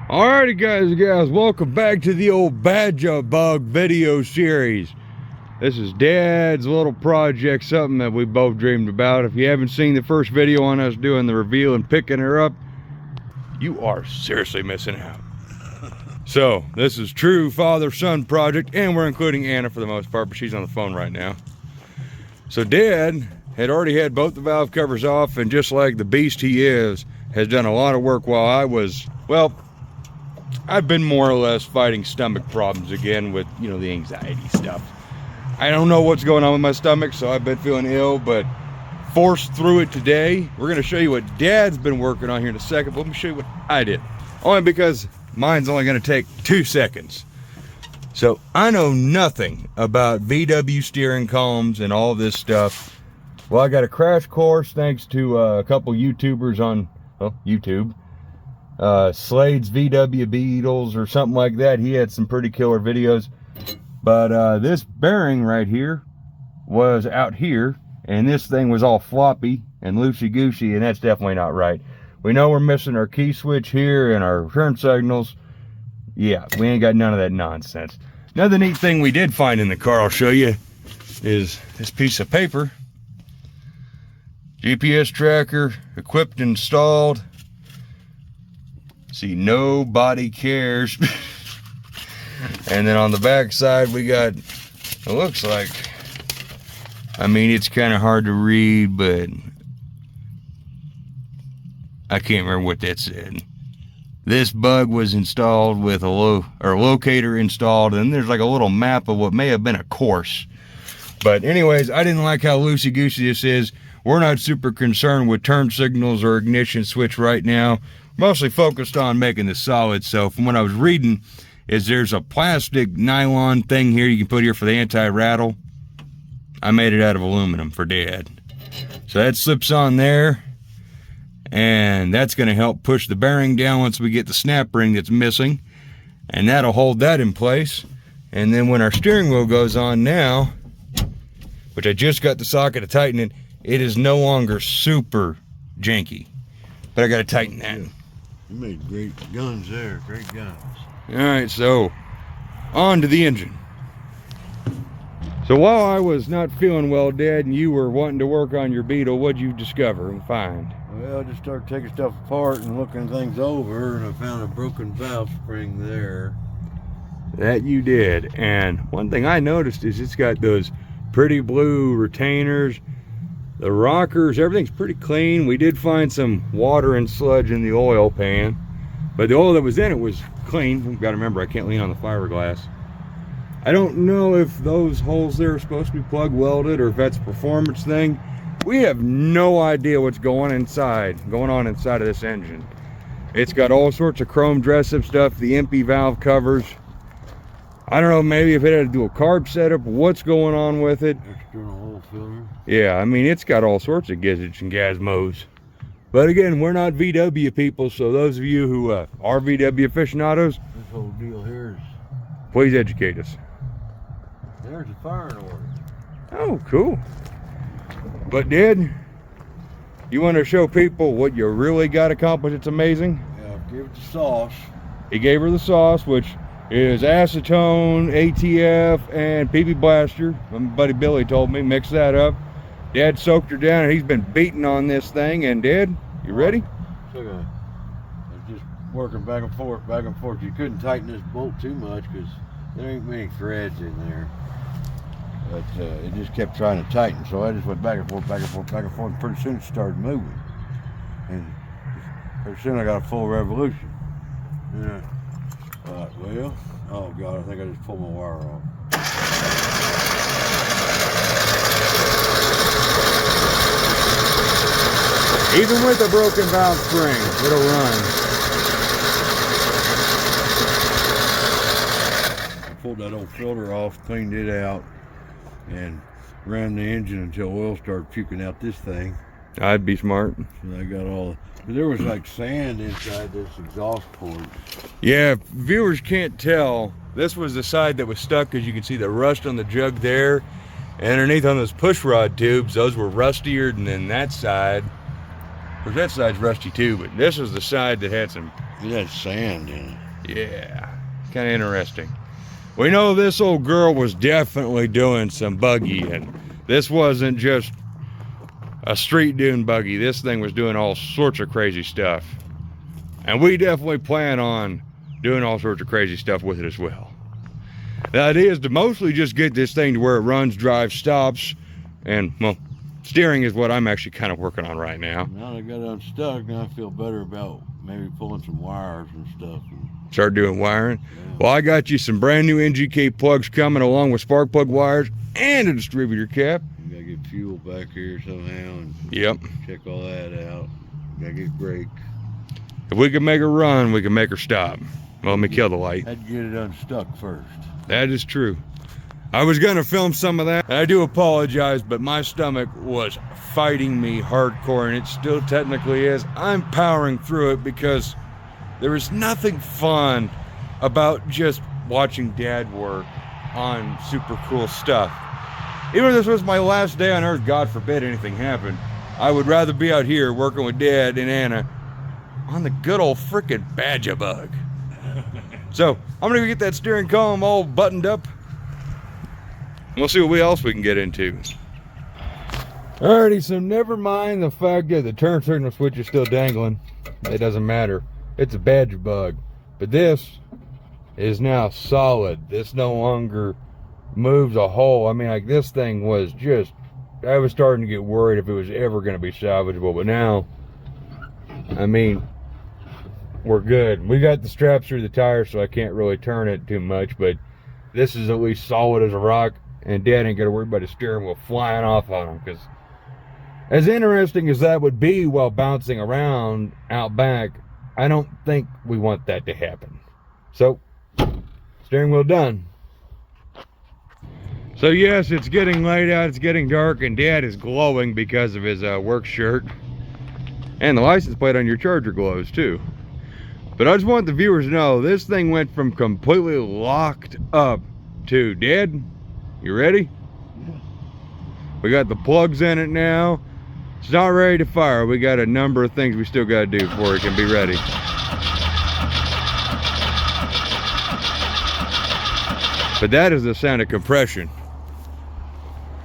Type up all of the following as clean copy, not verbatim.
Alrighty guys and gals, welcome back to the old Baja bug video series. This is Dad's little project, something that we both dreamed about. If you haven't seen the first video on us doing the reveal and picking her up, you are seriously missing out. So this is true father-son project, and we're including Anna for the most part, but she's on the phone right now. So Dad had already had both the valve covers off, and just like the beast he is, has done a lot of work while I was, well, I've been more or less fighting stomach problems again with, you know, the anxiety stuff. I don't know what's going on with my stomach, so I've been feeling ill, but forced through it today. We're going to show you what Dad's been working on here in a second, but let me show you what I did. Only because mine's only going to take 2 seconds. So I know nothing about VW steering columns and all this stuff. Well, I got a crash course thanks to a couple YouTubers on, well, YouTube. Slade's VW Beetles or something like that. He had some pretty killer videos. But this bearing right here was out here, and this thing was all floppy and loosey-goosey, and that's definitely not right. We know we're missing our key switch here and our turn signals. Yeah, we ain't got none of that nonsense. Another neat thing we did find in the car, I'll show you, is this piece of paper. GPS tracker, equipped, installed. See, nobody cares. And then on the back side we got, it looks like, I mean, it's kind of hard to read, but I can't remember what that said. This bug was installed with a locator installed, and there's like a little map of what may have been a course. But anyways, I didn't like how loosey-goosey this is. We're not super concerned with turn signals or ignition switch right now. Mostly focused on making this solid. So from what I was reading, is there's a plastic nylon thing here you can put here for the anti-rattle. I made it out of aluminum for Dad. So that slips on there, and that's going to help push the bearing down once we get the snap ring that's missing, and that'll hold that in place. And then when our steering wheel goes on now, which I just got the socket to tighten it, it is no longer super janky, but I got to tighten that. You made great guns there, great guns. All right, so on to the engine. So while I was not feeling well, Dad, and you were wanting to work on your Beetle, what'd you discover and find? Well, I just started taking stuff apart and looking things over, and I found a broken valve spring there. That you did. And one thing I noticed is it's got those pretty blue retainers. The rockers, everything's pretty clean. We did find some water and sludge in the oil pan, but the oil that was in it was clean. You've got to remember, I can't lean on the fiberglass. I don't know if those holes there are supposed to be plug welded or if that's a performance thing. We have no idea what's going on inside of this engine. It's got all sorts of chrome dress-up stuff, the empty valve covers. I don't know, maybe if it had to do a carb setup, what's going on with it. External oil filter. Yeah, I mean, it's got all sorts of gizzards and gizmos. But again, we're not VW people, so those of you who are VW aficionados, This whole deal here is, please educate us. there's a firing order. Oh, cool. But Dad, you want to show people what you really got accomplished? It's amazing. Yeah, I'll give it the sauce. He gave her the sauce, which is acetone, ATF, and PB Blaster. My buddy Billy told me, mix that up. Dad soaked her down, and he's been beating on this thing. And Dad, you ready? So it's just working back and forth, back and forth. You couldn't tighten this bolt too much because there ain't many threads in there. But it just kept trying to tighten, so I just went back and forth, back and forth, back and forth, and pretty soon it started moving. And pretty soon I got a full revolution. Yeah. Well, oh God, I think I just pulled my wire off. Even with a broken valve spring, it'll run. I pulled that old filter off, cleaned it out, and ran the engine until oil started puking out this thing. I'd be smart. So I got all, but there was like sand inside this exhaust port. Yeah, if viewers can't tell, this was the side that was stuck because you can see the rust on the jug there. And underneath on those push rod tubes, those were rustier than that side. Of course, that side's rusty too, but this was the side that had some It had sand in it. Yeah, kind of interesting. We know this old girl was definitely doing some buggying. This wasn't just a street dune buggy. This thing was doing all sorts of crazy stuff. And we definitely plan on doing all sorts of crazy stuff with it as well. The idea is to mostly just get this thing to where it runs, drives, stops, and, well, steering is what I'm actually kind of working on right now. Now that I got it unstuck, now I feel better about maybe pulling some wires and stuff. Start doing wiring. Yeah. Well, I got you some brand new NGK plugs coming along with spark plug wires and a distributor cap. You gotta get fuel back here somehow and Yep. check all that out. Gotta get brakes. If we can make her run, we can make her stop. Well, let me kill the light. Had to get it unstuck first. That is true. I was gonna film some of that. I do apologize, but my stomach was fighting me hardcore, and it still technically is. I'm powering through it because there is nothing fun about just watching Dad work on super cool stuff. Even if this was my last day on Earth, God forbid anything happened, I would rather be out here working with Dad and Anna on the good old frickin' Baja bug. So I'm gonna go get that steering column all buttoned up. We'll see what else we can get into. Alrighty, so never mind the fact that the turn signal switch is still dangling. It doesn't matter. It's a Baja bug. But this is now solid. This no longer moves a hole. I mean, like, this thing was just, I was starting to get worried if it was ever going to be salvageable. But now, I mean, we're good. We got the straps through the tires, so I can't really turn it too much. But this is at least solid as a rock. And Dad ain't got to worry about his steering wheel flying off on him. Because as interesting as that would be while bouncing around out back, I don't think we want that to happen. So, steering wheel done. So yes, it's getting late out, it's getting dark, and Dad is glowing because of his work shirt. And the license plate on your Charger glows too. But I just want the viewers to know, this thing went from completely locked up to, Dad, you ready? Yeah. We got the plugs in it now. It's not ready to fire. We got a number of things we still got to do before it can be ready. But that is the sound of compression.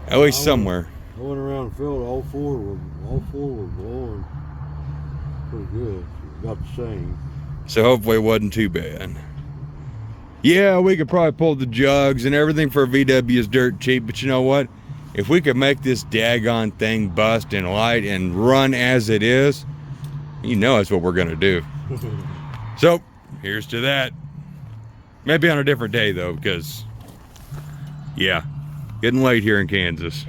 At least somewhere. I went around and felt all four were blowing pretty good. About the same. So hopefully it wasn't too bad. Yeah, we could probably pull the jugs, and everything for a VW is dirt cheap, but you know what? If we could make this daggone thing bust and light and run as it is, you know that's what we're gonna do. So, here's to that. Maybe on a different day though, because, yeah, getting late here in Kansas.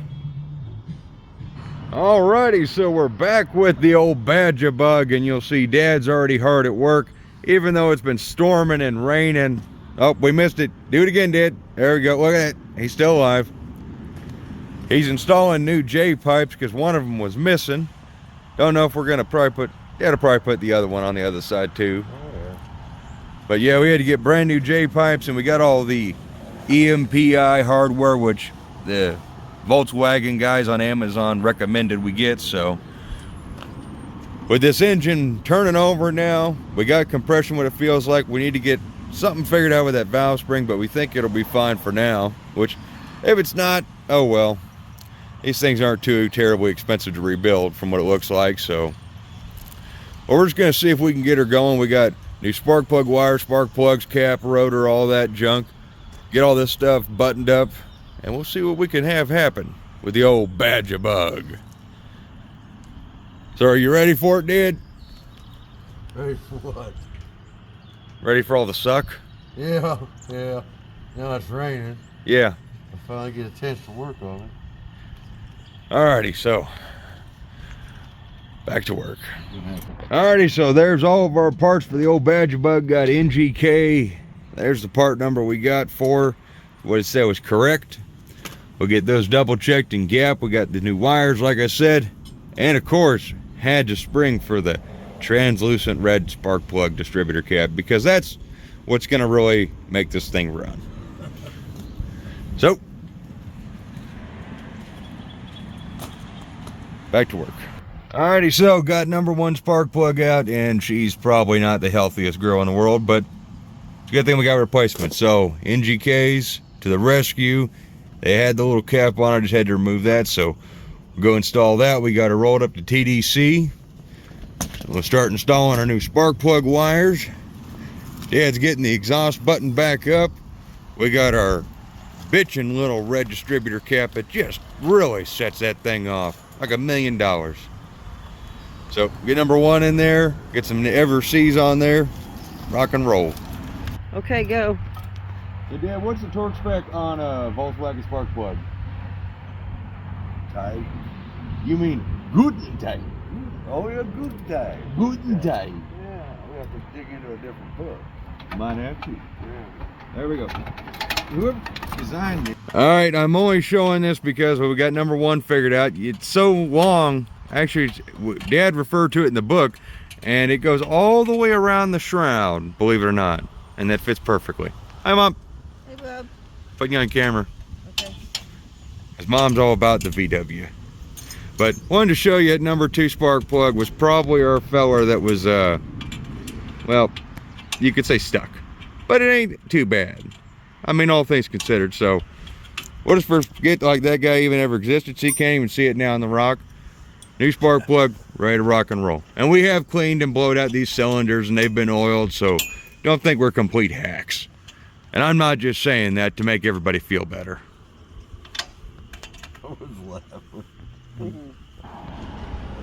Alrighty, so we're back with the old Baja bug, and you'll see Dad's already hard at work, even though it's been storming and raining. Oh, we missed it. Do it again, Dad. There we go. Look at it. He's still alive. He's installing new J pipes because one of them was missing. Don't know if we're gonna probably put the other one on the other side too. Oh, yeah. But yeah, we had to get brand new J pipes, and we got all the EMPI hardware, which the Volkswagen guys on Amazon recommended we get. So with this engine turning over now, we got compression, what it feels like. We need to get something figured out with that valve spring, but we think it'll be fine for now, which if it's not, oh well. These things aren't too terribly expensive to rebuild from what it looks like. So well, we're just gonna see if we can get her going. We got new spark plug wire, spark plugs, cap, rotor, all that junk. Get all this stuff buttoned up, and we'll see what we can have happen with the old Baja bug. So are you ready for it, Dad? Ready for what? Ready for all the suck? Yeah. Now it's raining. Yeah. I finally get a chance to work on it. Alrighty, so back to work. Alrighty, so there's all of our parts for the old Baja bug. Got NGK. There's the part number we got for what it said was correct. We'll get those double checked and gap. We got the new wires, like I said, and of course had to spring for the translucent red spark plug distributor cap, because that's what's gonna really make this thing run. So back to work. Alrighty, so got number 1 spark plug out, and she's probably not the healthiest girl in the world, but it's a good thing we got replacements. So NGKs to the rescue. They had the little cap on it, just had to remove that, so we'll go install that. We got it rolled up to TDC. We'll start installing our new spark plug wires. Dad's getting the exhaust button back up. We got our bitchin' little red distributor cap that just really sets that thing off like $1 million. So get number 1 in there, get some Ever-C's on there, rock and roll. Okay, go. Hey Dad, what's the torque spec on a Volkswagen spark plug? Tight. You mean guten tight? Oh, yeah, good tight. Guten tight. Yeah, we have to dig into a different book. Might have to. Yeah. There we go. Whoever designed it. All right, I'm only showing this because we got number 1 figured out. It's so long. Actually, Dad referred to it in the book, and it goes all the way around the shroud, believe it or not, and that fits perfectly. Hi, Mom. Hey, Bob. Putting you on camera. Okay. His mom's all about the VW. But wanted to show you that number 2 spark plug was probably our feller that was, well, you could say stuck. But it ain't too bad. I mean, all things considered. So we'll just forget like that guy even ever existed. So you can't even see it now in the rock. New spark plug, ready to rock and roll. And we have cleaned and blowed out these cylinders, and they've been oiled, so don't think we're complete hacks. And I'm not just saying that to make everybody feel better. I was laughing.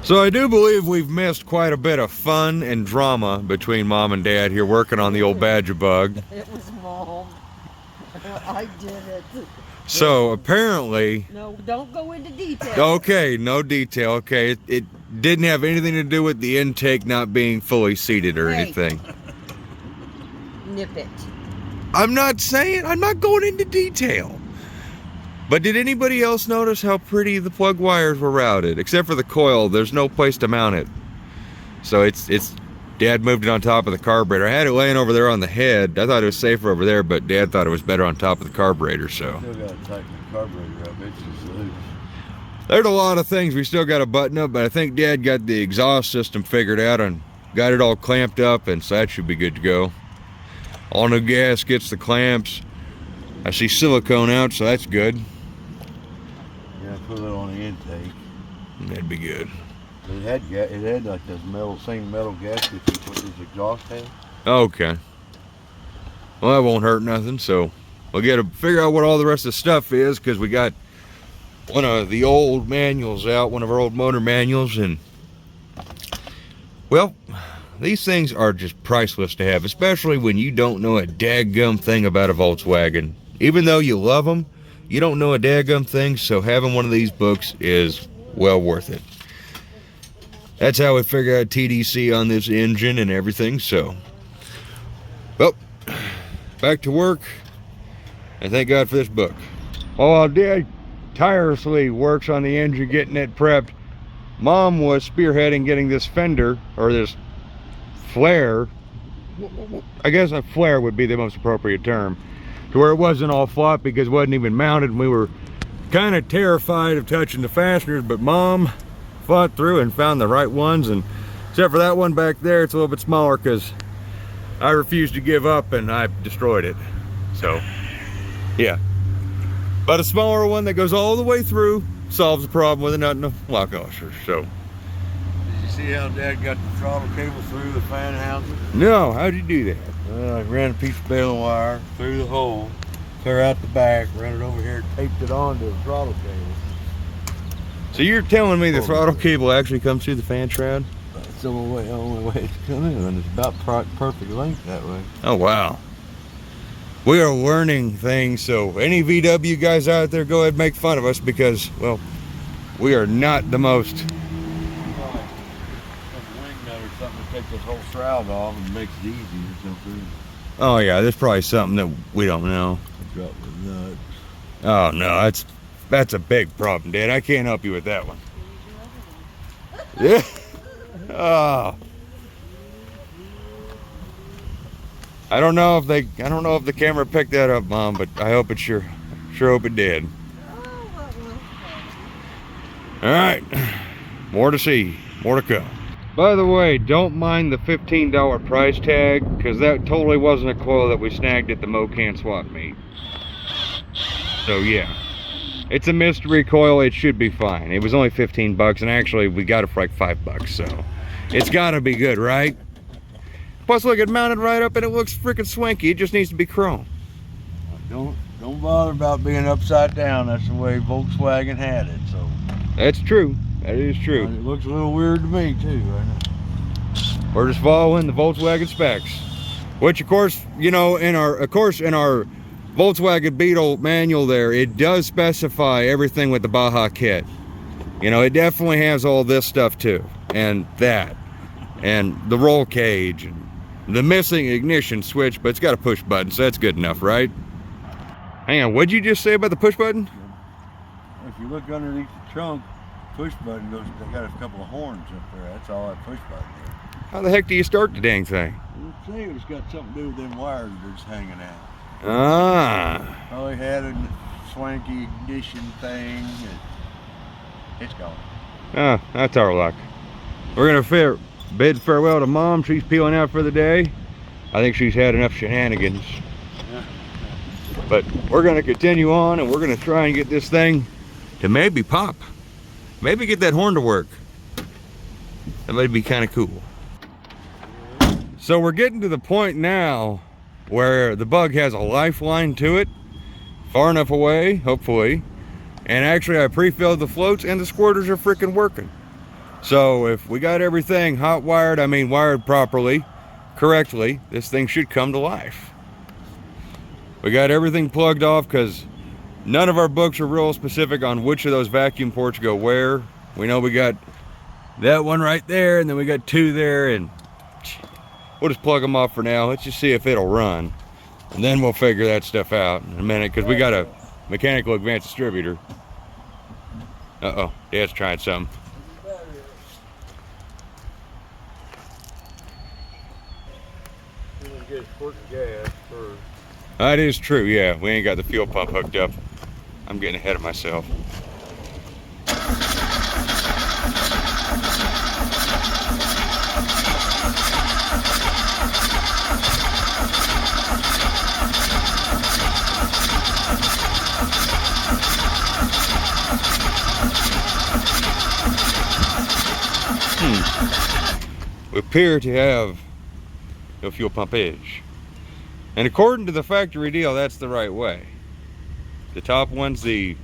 So I do believe we've missed quite a bit of fun and drama between Mom and Dad here working on the old Badger bug. It was Mom. I did it. So apparently, No, don't go into detail. okay, no detail. Okay, it didn't have anything to do with the intake not being fully seated or Hey. anything. Nip it. I'm not going into detail. But did anybody else notice how pretty the plug wires were routed? Except for the coil, there's no place to mount it. So it's Dad moved it on top of the carburetor. I had it laying over there on the head. I thought it was safer over there, but Dad thought it was better on top of the carburetor, so. Still got to tighten the carburetor up. It's just loose. There's a lot of things we still got to button up, but I think Dad got the exhaust system figured out and got it all clamped up, and so that should be good to go. All new gaskets, the clamps. I see silicone out, so that's good. Yeah, put it on the intake. That'd be good. It had like this same metal gasket you put this exhaust in. Okay. Well, that won't hurt nothing, so we'll get to figure out what all the rest of the stuff is, because we got one of the old manuals out, one of our old motor manuals, and well, these things are just priceless to have, especially when you don't know a daggum thing about a Volkswagen. Even though you love them, you don't know a daggum thing, so having one of these books is well worth it. That's how we figure out TDC on this engine and everything, so. Well, back to work, and thank God for this book. While Dad tirelessly works on the engine, getting it prepped, Mom was spearheading getting this fender, or this flare, I guess a flare would be the most appropriate term, to where it wasn't all flat because it wasn't even mounted, and we were kind of terrified of touching the fasteners, but Mom fought through and found the right ones, and except for that one back there, it's a little bit smaller because I refused to give up and I destroyed it. So yeah, but a smaller one that goes all the way through solves the problem with a nut and a lock washer. So Did you see how Dad got the throttle cable through the fan housing? no, how'd you do that? Well, I ran a piece of baling wire through the hole, clear out the back, ran it over here, taped it onto the throttle cable. So you're telling me the throttle cable actually comes through the fan shroud? That's the only way it's coming in, and it's about perfect length that way. Oh wow, we are learning things. So any VW guys out there, go ahead and make fun of us, because well, we are not the most. Like a wing nut or something to take this whole shroud off and makes it easy or something. Oh yeah, there's probably something that we don't know. I dropped the nuts. Oh no, that's a big problem, Dad. I can't help you with that one. Yeah. Oh. I don't know if the camera picked that up, Mom, but I hope it sure hope it did. All right, more to see. More to come. By the way, don't mind the $15 price tag, because that totally wasn't a coil that we snagged at the Mocan swap meet. So yeah, it's a mystery coil. It should be fine. It was only 15 bucks, and actually we got it for like 5 bucks, so it's gotta be good, right? Plus look, it mounted right up and it looks freaking swanky. It just needs to be chrome. Don't bother about being upside down. That's the way Volkswagen had it. So That's true. That is true. it looks a little weird to me too. Right? We're just following the Volkswagen specs, which of course, you know, in our Volkswagen Beetle manual there, it does specify everything with the Baja kit. You know, it definitely has all this stuff too, and that, and the roll cage, and the missing ignition switch, but it's got a push button, so that's good enough, right? Hang on, what'd you just say about the push button? If you look underneath the trunk, push button goes. They got a couple of horns up there. That's all that push button is. How the heck do you start the dang thing? Let's see, it's got something to do with them wires that's hanging out. Ah. Probably had a swanky ignition thing. It's gone. Ah, that's our luck. We're gonna bid farewell to Mom. She's peeling out for the day. I think she's had enough shenanigans. Yeah. But we're gonna continue on, and we're gonna try and get this thing to maybe pop. Maybe get that horn to work. That might be kind of cool. So we're getting to the point now where the bug has a lifeline to it, far enough away, hopefully. And actually I pre-filled the floats and the squirters are freaking working. So if we got everything hot wired, I mean wired properly, correctly, this thing should come to life. We got everything plugged off because none of our books are real specific on which of those vacuum ports go where. We know we got that one right there, and then we got 2 there, and we'll just plug them off for now. Let's just see if it'll run, and then we'll figure that stuff out in a minute, because we got a mechanical advanced distributor. Uh-oh, Dad's trying something. That is true, yeah. We ain't got the fuel pump hooked up. I'm getting ahead of myself. We appear to have no fuel pump edge. And according to the factory deal, that's the right way. The top one's the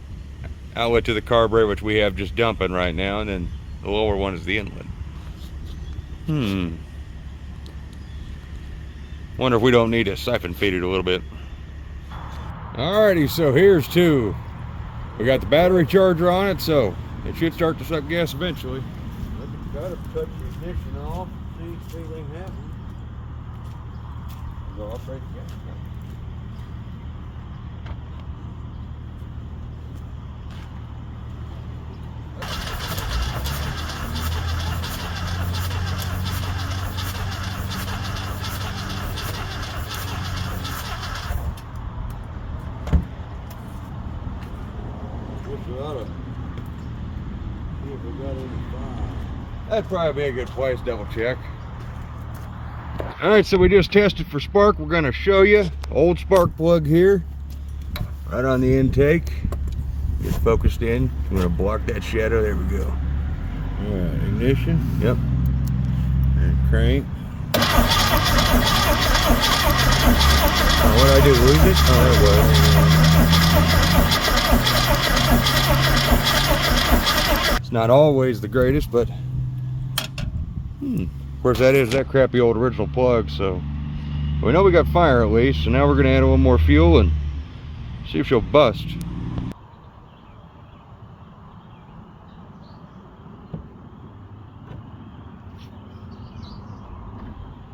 outlet to the carburetor, which we have just dumping right now, and then the lower one is the inlet. Wonder if we don't need to siphon feed it a little bit. Alrighty, so here's 2. We got the battery charger on it, so it should start to suck gas eventually. Got to touch the ignition off, see anything happen. Go off right again. That'd probably be a good place, double check. Alright, so we just tested for spark. We're gonna show you old spark plug here, right on the intake. Get focused in. I'm gonna block that shadow. There we go. Alright, ignition. Yep. And crank. Oh, what'd I do? Lose it? Oh, there it was. It's not always the greatest, but of course that is that crappy old original plug, so we know we got fire at least. So now we're gonna add a little more fuel and see if she'll bust.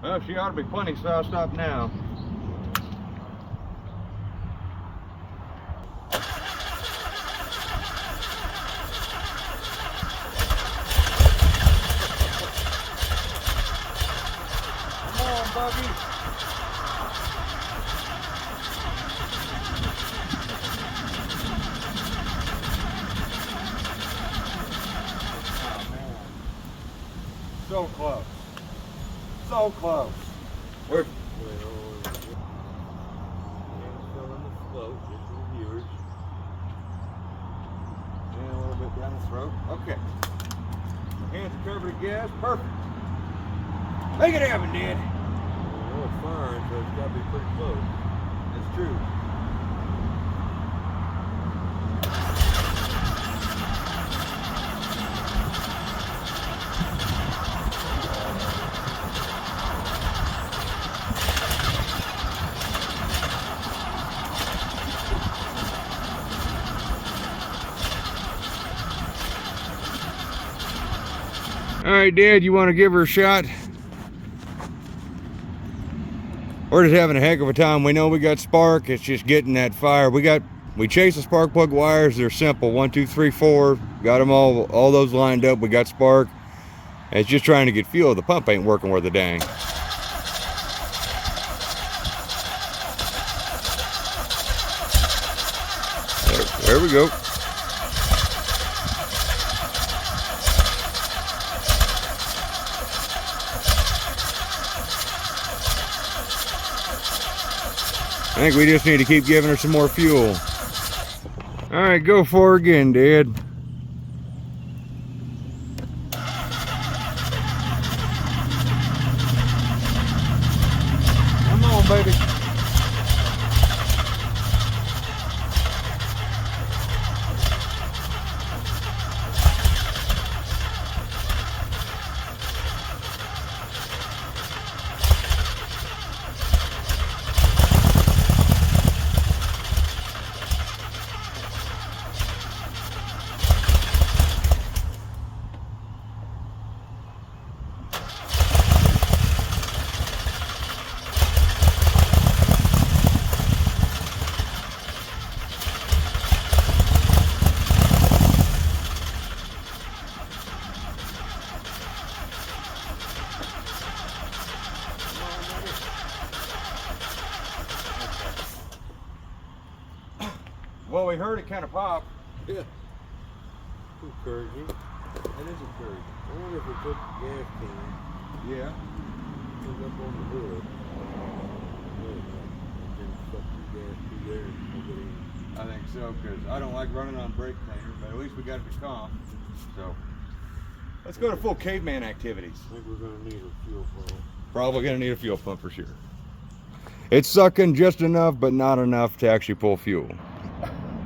Well, she ought to be plenty, so I'll stop now. So close. So close. We're filling the float just for the viewers. And a little bit down the throat. Okay. My hands are covered in gas. Perfect. Make it happen, Dad. Well, it's firing, so it's got to be pretty close. That's true. All right, Dad, you want to give her a shot? We're just having a heck of a time. We know we got spark. It's just getting that fire. We chased the spark plug wires. They're simple. 1, 2, 3, 4. Got them all those lined up. We got spark. And it's just trying to get fuel. The pump ain't working worth a dang. There we go. I think we just need to keep giving her some more fuel. All right, go for her again, Dad. Come on, baby. Well, we heard it kind of pop. Yeah. Encouraging. It is encouraging. I wonder if we put the gas can. Yeah. Put up on the hood. I think so, because I don't like running on brake cleaner, but at least we got it to calm. So, let's go to full caveman activities. I think we're going to need a fuel pump. Probably going to need a fuel pump for sure. It's sucking just enough, but not enough to actually pull fuel.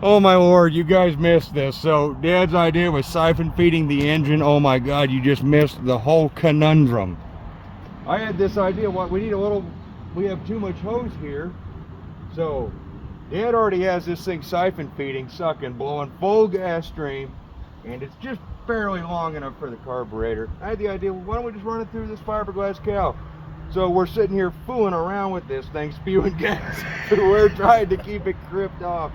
Oh my Lord, you guys missed this. So Dad's idea was siphon feeding the engine. Oh my God, you just missed the whole conundrum. I had this idea, we have too much hose here. So Dad already has this thing siphon feeding, sucking, blowing full gas stream, and it's just barely long enough for the carburetor. I had the idea, well, why don't we just run it through this fiberglass cowl? So we're sitting here fooling around with this thing, spewing gas. We're trying to keep it crimped off.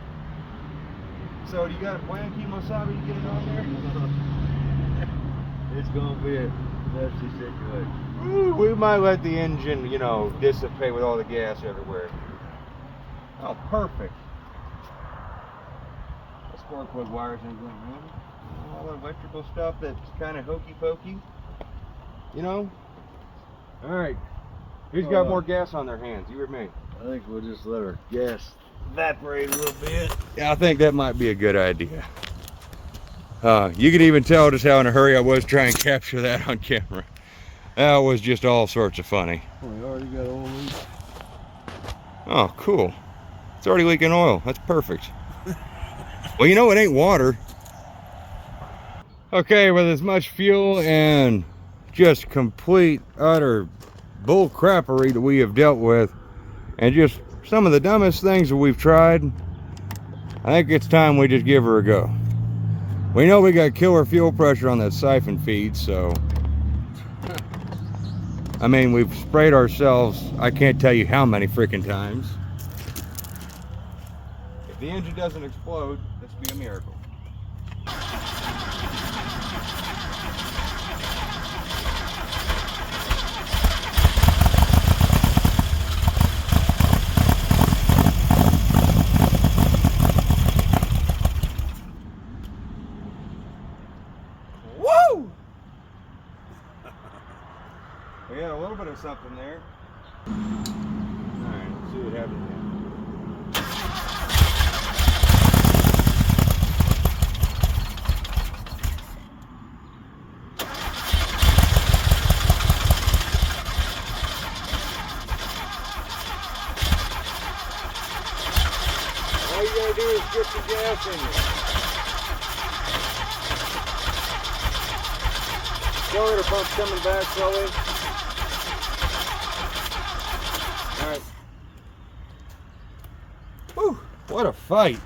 So do you got a plan, Kimosabe, to get it on there? It's going to be a nasty situation. Ooh, we might let the engine, you know, dissipate with all the gas everywhere. Oh, perfect. The spark plug wires ain't going around. All the electrical stuff that's kind of hokey pokey. You know? All right. Who's got more gas on their hands, you or me? I think we'll just let our gas evaporate a little bit. Yeah, I think that might be a good idea. You can even tell just how in a hurry I was trying to capture that on camera. That was just all sorts of funny. We already got oil leak. Oh, cool. It's already leaking oil. That's perfect. Well, you know, it ain't water. Okay, with as much fuel and just complete, utter bull crappery that we have dealt with, and just some of the dumbest things that we've tried, I think it's time we just give her a go. We know we got killer fuel pressure on that siphon feed, so I mean, we've sprayed ourselves, I can't tell you how many freaking times. If the engine doesn't explode, this will be a miracle. got a little bit of something there. Alright, let's see what happens now. All you gotta do is get some gas in you. Accelerator pump's coming back slowly. Alright. Whew, what a fight.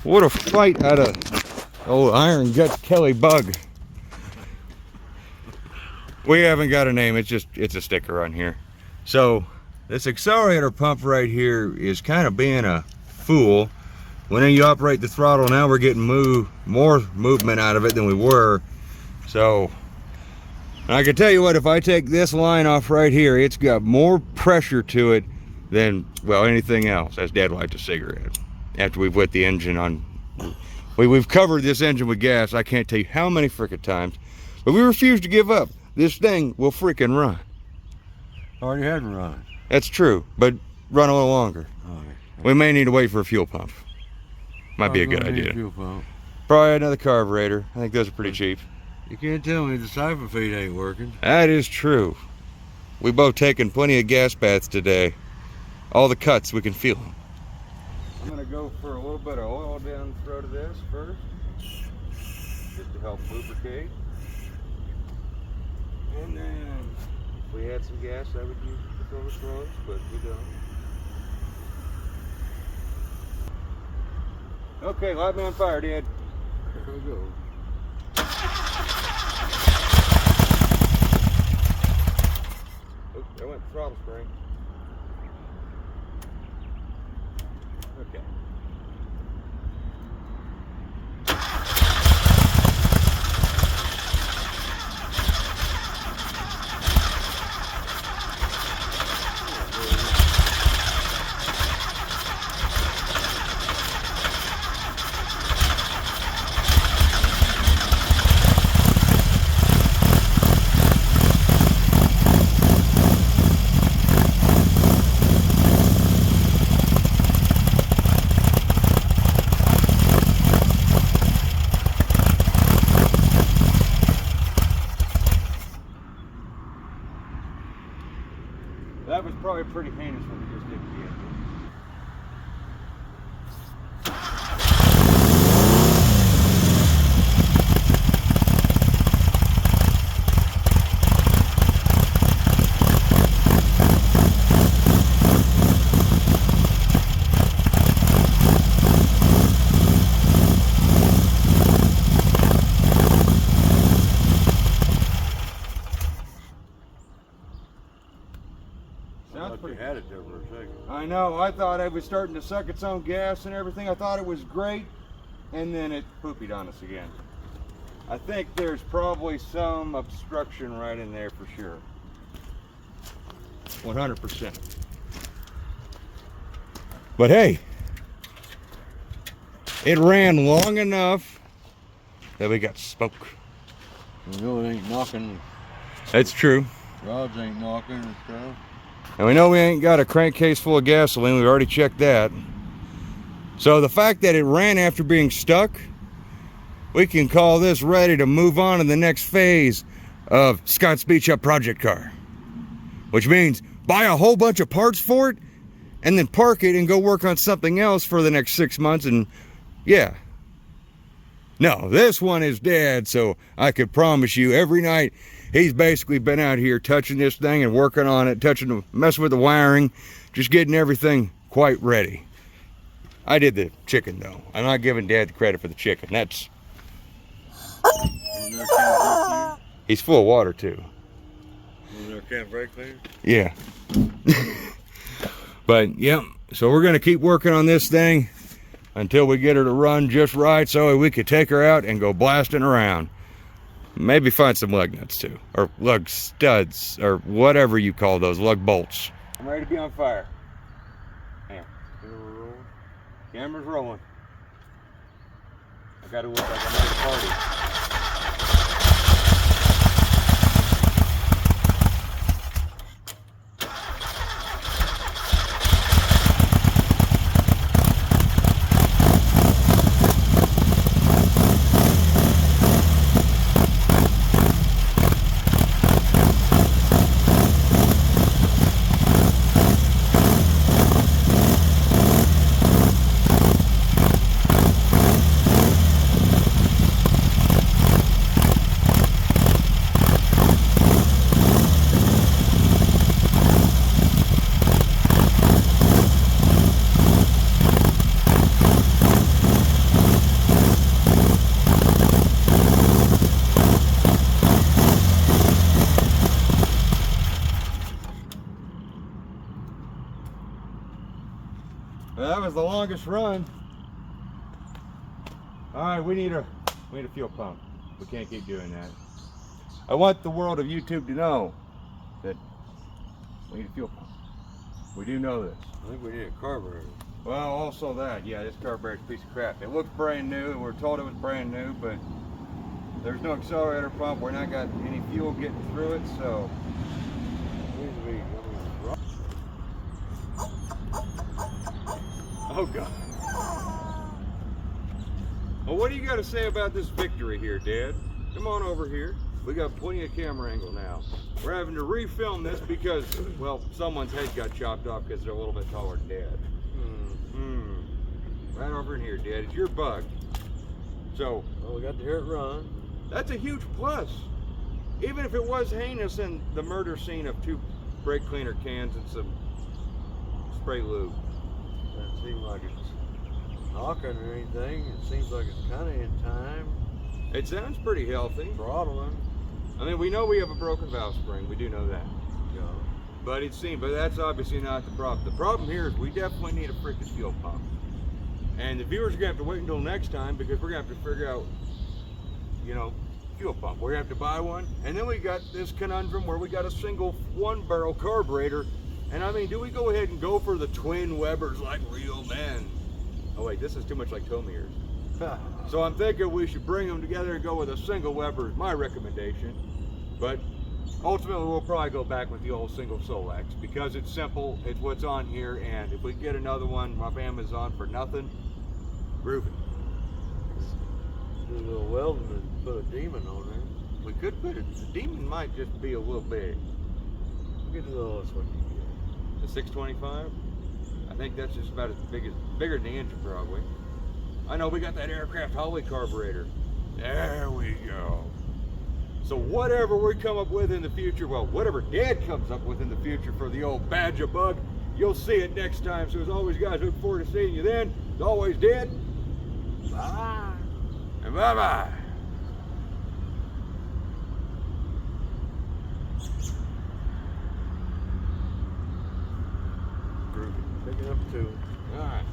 What a fight out of old Iron Gut Kelly Bug. We haven't got a name, it's a sticker on here. So this accelerator pump right here is kind of being a fool. When you operate the throttle, now we're getting more movement out of it than we were. So I can tell you what, if I take this line off right here, it's got more pressure to it than, well, anything else. That's Dad lights a cigarette. After we've lit the engine on, we've covered this engine with gas. I can't tell you how many frickin' times, but we refuse to give up. This thing will freaking run. Already had one running. That's true, but run a little longer. Okay. We may need to wait for a fuel pump. Might be a good idea. Fuel pump. Probably another carburetor. I think those are pretty cheap. You can't tell me the siphon feed ain't working. That is true. We both taken plenty of gas baths today. All the cuts, we can feel them. I'm gonna go for a little bit of oil down the throat of this first, just to help lubricate. And then, if we had some gas, I would use it to fill the throats, but we don't. Okay, light me on fire, Dad. There we go. Oops, I went throttle spring. Okay. That was probably pretty heinous what we just did to the engine. You had it there for a second. I know, I thought it was starting to suck its own gas and everything. I thought it was great, and then it poopied on us again. I think there's probably some obstruction right in there for sure. 100%. But hey, it ran long enough that we got smoke. You know it ain't knocking. That's true. Rods ain't knocking and stuff. And we know we ain't got a crankcase full of gasoline. We've already checked that. So the fact that it ran after being stuck, we can call this ready to move on to the next phase of Scott's Beach Up project car. Which means buy a whole bunch of parts for it and then park it and go work on something else for the next 6 months. And yeah. No, this one is dead, so I could promise you every night he's basically been out here touching this thing and working on it, messing with the wiring, just getting everything quite ready. I did the chicken though. I'm not giving Dad the credit for the chicken. That's... He's full of water too. Was there a can of brake cleaner? Yeah. But yeah, so we're gonna keep working on this thing until we get her to run just right so we could take her out and go blasting around. Maybe find some lug nuts too, or lug studs, or whatever you call those, lug bolts. I'm ready to be on fire. Damn. Camera's rolling. I gotta look like I'm at a party. Well, that was the longest run. All right, we need a fuel pump. We can't keep doing that. I want the world of YouTube to know that we need a fuel pump. We do know this. I think we need a carburetor. Well, also that, yeah, this carburetor's a piece of crap. It looks brand new, and we're told it was brand new, but there's no accelerator pump. We're not got any fuel getting through it, so. Oh God. Well, what do you got to say about this victory here, Dad? Come on over here. We got plenty of camera angle now. We're having to refilm this because, well, someone's head got chopped off because they're a little bit taller than Dad. Right over in here, Dad. It's your bug. So, well, we got to hear it run. That's a huge plus. Even if it was heinous in the murder scene of 2 brake cleaner cans and some spray lube. Doesn't seem like it's knocking or anything. It seems like it's kind of in time. It sounds pretty healthy. Throttling. I mean, we know we have a broken valve spring. We do know that. Yeah. But that's obviously not the problem. The problem here is we definitely need a freaking fuel pump. And the viewers are gonna have to wait until next time because we're gonna have to figure out, you know, fuel pump. We're gonna have to buy one. And then we got this conundrum where we got a single 1-barrel carburetor. And I mean, do we go ahead and go for the twin Webers like real men? Oh wait, this is too much like Tomiers. So I'm thinking we should bring them together and go with a single Weber is my recommendation. But ultimately we'll probably go back with the old single Solex because it's simple, it's what's on here, and if we get another one off Amazon for nothing, groovy. Do a little welding and put a demon on there. We could put it, the demon might just be a little big. Get the lowest one you get. The 625? I think that's just about as big as, bigger than the engine probably. I know we got that aircraft Holly carburetor. There we go. So whatever we come up with in the future, well, whatever Dad comes up with in the future for the old Baja bug, you'll see it next time. So as always, guys, look forward to seeing you then. As always, Dad, bye. And bye-bye. Picking up 2. All right.